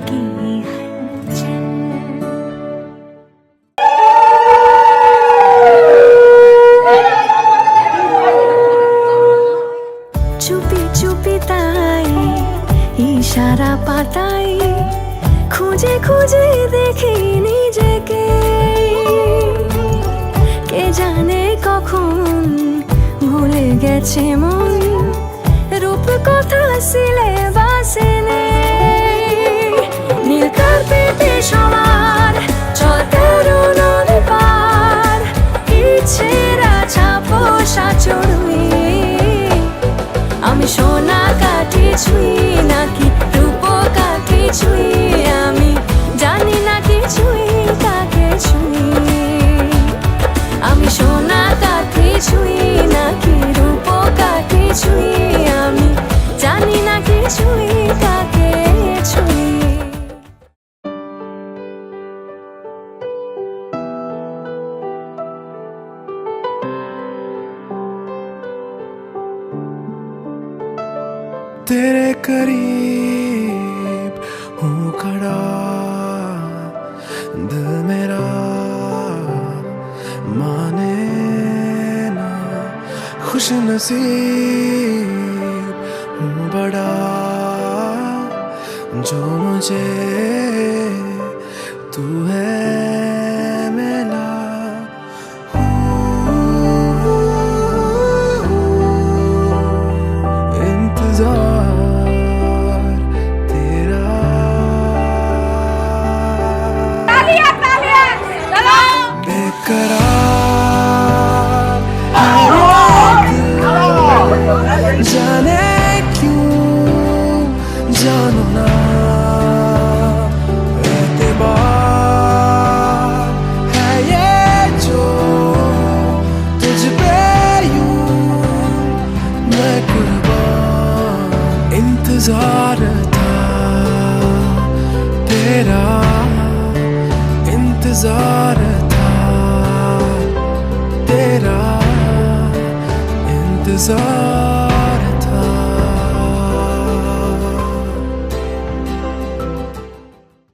की हलचल। চুপি চুপি তাই ইশারা পাতাই খুঁজে খুঁজে দেখি নিজেকে, কে জানে কখন ভুলে গেছে মন রূপ কথা সিলেবাসে নেই। নীল কার্পেটে সবার চল তেরো নদী পার, ইচ্ছেরা ছাপোষা চড়ুই। আমি সোনা কাঠি ছুঁই নাকি রূপ কাঠি ছুঁই, আমি জানি না কিছুই কাকে ছুঁই। আমি সোনা কাঠি ছুঁই নাকি রূপ কাঠি ছুঁই, আমি জানি না কিছুই কাকে ছুঁই। तेरे करीब हूँ खड़ा, दिल मेरा माने ना, खुश नसीब हूँ बड़ा जो मुझे तू है मिला। इंतजार तेरा बेकरार है दिल, जाने क्यों जानो ना एतबार है ये जो तुझ पे यूं मैं कुर्बान। इंतजार था तेरा, इंतजार था तेरा, इंतजार।